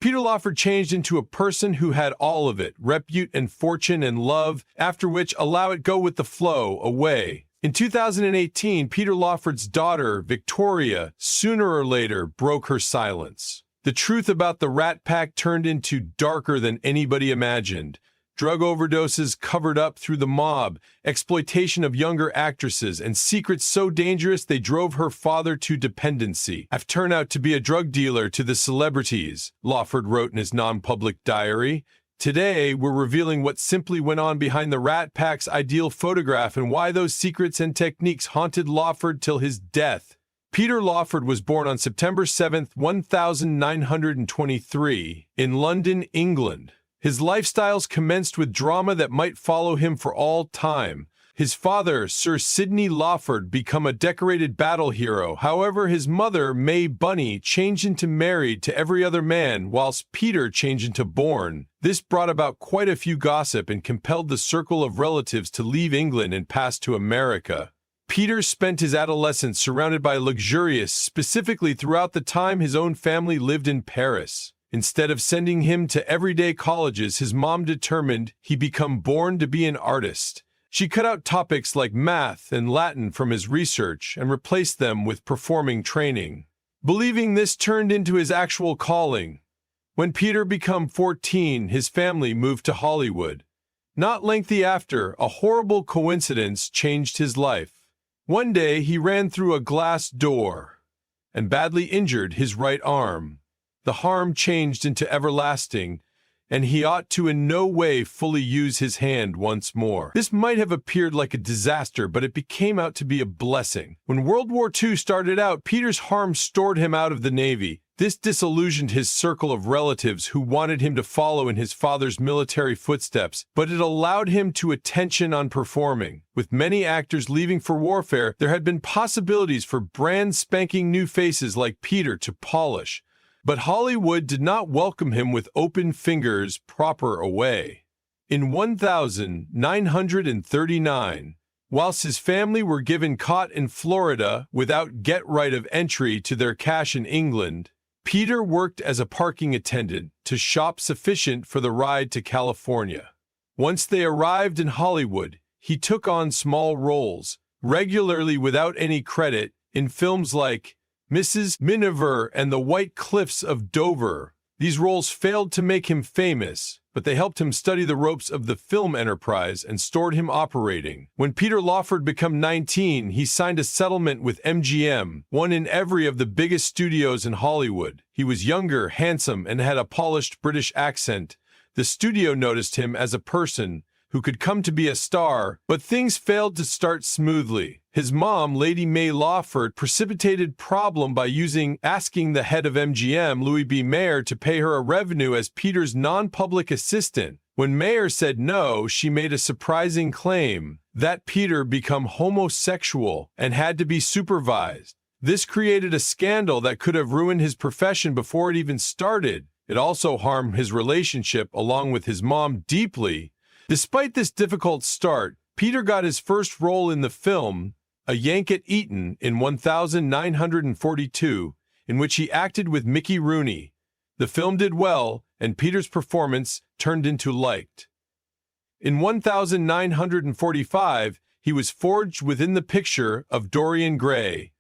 Peter Lawford changed into a person who had all of it, repute and fortune and love, after which allow it go with the flow, away. In 2018, Peter Lawford's daughter, Victoria, sooner or later broke her silence. The truth about the Rat Pack turned into darker than anybody imagined. Drug overdoses covered up through the mob, exploitation of younger actresses, and secrets so dangerous they drove her father to dependency. "I've turned out to be a drug dealer to the celebrities," Lawford wrote in his non-public diary. Today, we're revealing what simply went on behind the Rat Pack's ideal photograph and why those secrets and techniques haunted Lawford till his death. Peter Lawford was born on September 7, 1923, in London, England. His lifestyles commenced with drama that might follow him for all time. His father, Sir Sidney Lawford, became a decorated battle hero. However, his mother, May Bunny, changed into married to every other man, whilst Peter changed into born. This brought about quite a few gossip and compelled the circle of relatives to leave England and pass to America. Peter spent his adolescence surrounded by luxurious, specifically throughout the time his own family lived in Paris. Instead of sending him to everyday colleges, his mom determined he become born to be an artist. She cut out topics like math and Latin from his research and replaced them with performing training. Believing this turned into his actual calling. When Peter became 14, his family moved to Hollywood. Not lengthy after, a horrible coincidence changed his life. One day, he ran through a glass door and badly injured his right arm. The harm changed into everlasting, and he ought to in no way fully use his hand once more. This might have appeared like a disaster, but it became out to be a blessing. When World War II started out, Peter's harm stored him out of the Navy. This disillusioned his circle of relatives who wanted him to follow in his father's military footsteps, but it allowed him to attention on performing. With many actors leaving for warfare, there had been possibilities for brand spanking new faces like Peter to polish. But Hollywood did not welcome him with open fingers, proper away. In 1939, whilst his family were given caught in Florida without get-right of entry to their cash in England, Peter worked as a parking attendant to shop sufficient for the ride to California. Once they arrived in Hollywood, he took on small roles, regularly without any credit, in films like Mrs. Miniver and the White Cliffs of Dover. These roles failed to make him famous, but they helped him study the ropes of the film enterprise and stored him operating. When Peter Lawford became 19, he signed a settlement with MGM, one in every of the biggest studios in Hollywood. He was younger, handsome, and had a polished British accent. The studio noticed him as a person who could come to be a star, but things failed to start smoothly. His mom, Lady May Lawford, precipitated problem by asking the head of MGM, Louis B. Mayer, to pay her a revenue as Peter's non-public assistant. When Mayer said no, she made a surprising claim that Peter became homosexual and had to be supervised. This created a scandal that could have ruined his profession before it even started. It also harmed his relationship along with his mom deeply. Despite this difficult start, Peter got his first role in the film, A Yank at Eton, in 1942, in which he acted with Mickey Rooney. The film did well, and Peter's performance turned into liked. In 1945, he was forged within the picture of Dorian Gray,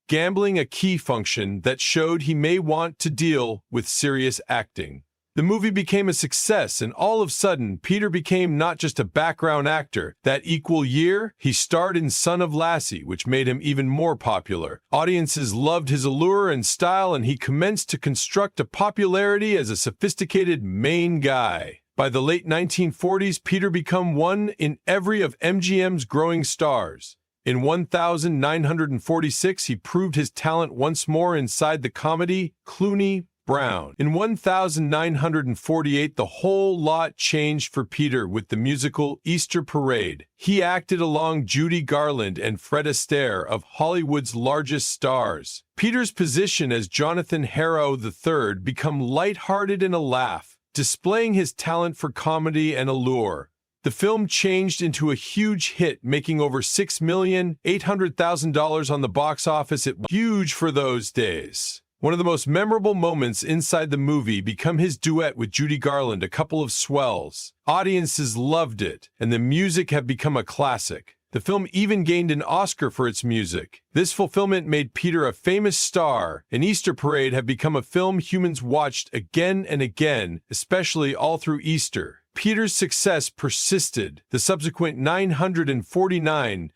gambling a key function that showed he may want to deal with serious acting. The movie became a success, and all of a sudden, Peter became not just a background actor. That equal year, he starred in Son of Lassie, which made him even more popular. Audiences loved his allure and style, and he commenced to construct a popularity as a sophisticated main guy. By the late 1940s, Peter became one in every of MGM's growing stars. In 1946, he proved his talent once more inside the comedy Clooney Brown. In 1948, the whole lot changed for Peter with the musical Easter Parade. He acted along Judy Garland and Fred Astaire, of Hollywood's largest stars. Peter's position as Jonathan Harrow III became light-hearted and a laugh, displaying his talent for comedy and allure. The film changed into a huge hit, making over $6,800,000 on the box office. It was huge for those days. One of the most memorable moments inside the movie became his duet with Judy Garland, A Couple of Swells. Audiences loved it, and the music have become a classic. The film even gained an Oscar for its music. This fulfillment made Peter a famous star, and Easter Parade have become a film humans watched again and again, especially all through Easter. Peter's success persisted the subsequent 949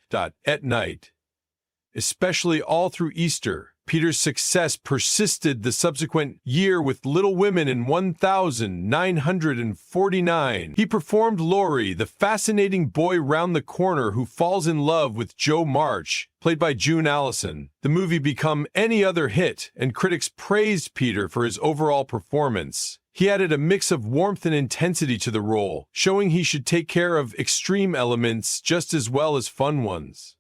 at night. Especially all through Easter, Peter's success persisted the subsequent year with Little Women in 1949. He performed Laurie, the fascinating boy round the corner who falls in love with Joe March, played by June Allison. The movie became any other hit, and critics praised Peter for his overall performance. He added a mix of warmth and intensity to the role, showing he should take care of extreme elements just as well as fun ones.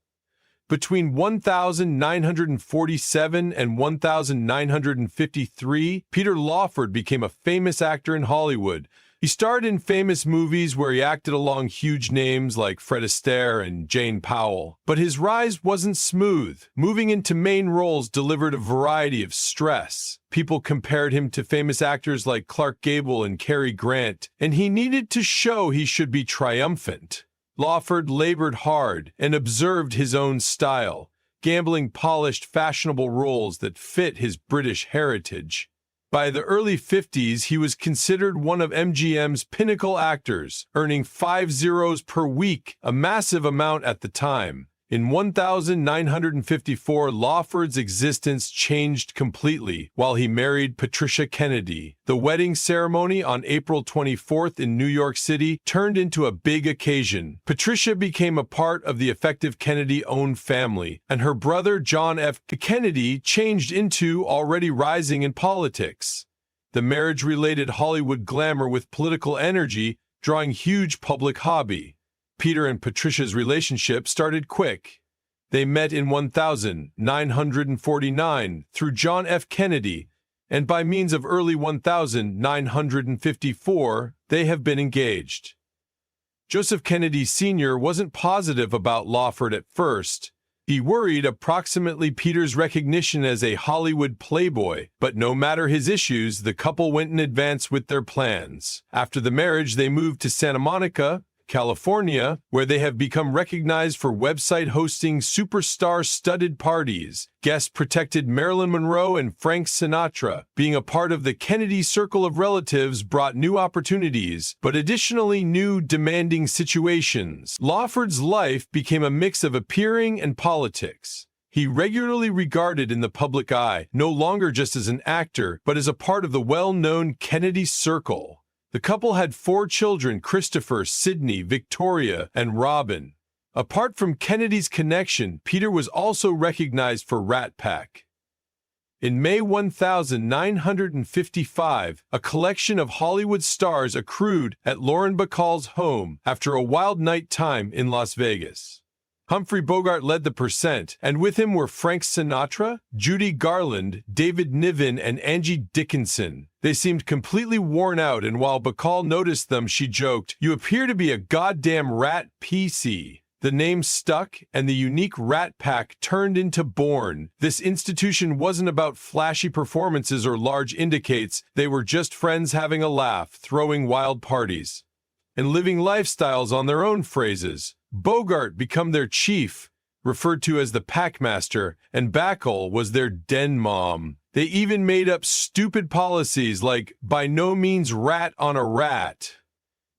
Between 1947 and 1953, Peter Lawford became a famous actor in Hollywood. He starred in famous movies where he acted along huge names like Fred Astaire and Jane Powell. But his rise wasn't smooth. Moving into main roles delivered a variety of stress. People compared him to famous actors like Clark Gable and Cary Grant, and he needed to show he should be triumphant. Lawford labored hard and observed his own style, gambling polished, fashionable roles that fit his British heritage. By the early 50s, he was considered one of MGM's pinnacle actors, earning 5 zeros per week, a massive amount at the time. In 1954, Lawford's existence changed completely while he married Patricia Kennedy. The wedding ceremony on April 24th in New York City turned into a big occasion. Patricia became a part of the effective Kennedy-owned family, and her brother John F. Kennedy changed into already rising in politics. The marriage related Hollywood glamour with political energy, drawing huge public hobby. Peter and Patricia's relationship started quick. They met in 1949 through John F. Kennedy, and by means of early 1954, they have been engaged. Joseph Kennedy Sr. wasn't positive about Lawford at first. He worried approximately Peter's recognition as a Hollywood playboy, but no matter his issues, the couple went in advance with their plans. After the marriage, they moved to Santa Monica, California, where they have become recognized for website hosting superstar-studded parties. Guests protected Marilyn Monroe and Frank Sinatra. Being a part of the Kennedy circle of relatives brought new opportunities, but additionally new demanding situations. Lawford's life became a mix of appearing and politics. He regularly regarded in the public eye, no longer just as an actor, but as a part of the well-known Kennedy circle. The couple had 4 children: Christopher, Sidney, Victoria, and Robin. Apart from Kennedy's connection, Peter was also recognized for Rat Pack. In May 1955, a collection of Hollywood stars accrued at Lauren Bacall's home after a wild night time in Las Vegas. Humphrey Bogart led the percent, and with him were Frank Sinatra, Judy Garland, David Niven, and Angie Dickinson. They seemed completely worn out, and while Bacall noticed them, she joked, "You appear to be a goddamn rat PC." The name stuck, and the unique Rat Pack turned into Bourne. This institution wasn't about flashy performances or large indicates. They were just friends having a laugh, throwing wild parties, and living lifestyles on their own phrases. Bogart became their chief, referred to as the Packmaster, and Bacall was their den mom. They even made up stupid policies like, by no means rat on a rat.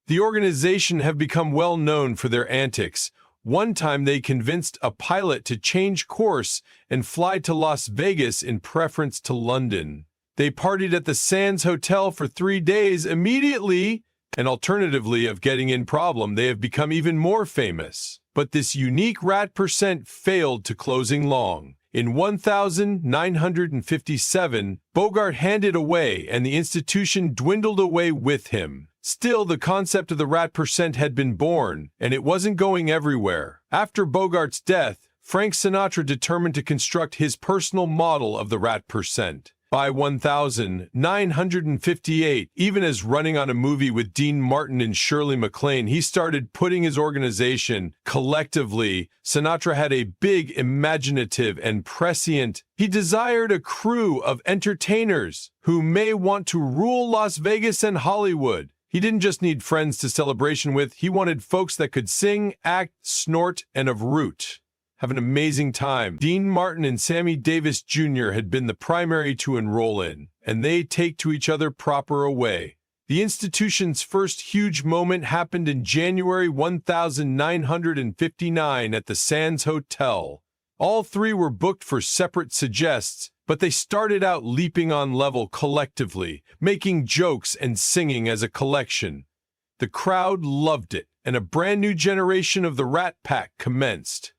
The organization have become well known for their antics. One time they convinced a pilot to change course and fly to Las Vegas in preference to London. They partied at the Sands Hotel for 3 days immediately. And alternatively of getting in problem, they have become even more famous. But this unique rat percent failed to closing long. In 1957, Bogart handed away and the institution dwindled away with him. Still, the concept of the rat percent had been born, and it wasn't going everywhere. After Bogart's death, Frank Sinatra determined to construct his personal model of the rat percent. By 1958, even as running on a movie with Dean Martin and Shirley MacLaine, he started putting his organization collectively. Sinatra had a big, imaginative, and prescient. He desired a crew of entertainers who may want to rule Las Vegas and Hollywood. He didn't just need friends to celebration with, he wanted folks that could sing, act, snort, and of root. Have an amazing time. Dean Martin and Sammy Davis Jr. had been the primary to enroll in, and they take to each other proper away. The institution's first huge moment happened in January 1959 at the Sands Hotel. All three were booked for separate suggests, but they started out leaping on level collectively, making jokes and singing as a collection. The crowd loved it, and a brand new generation of the Rat Pack commenced.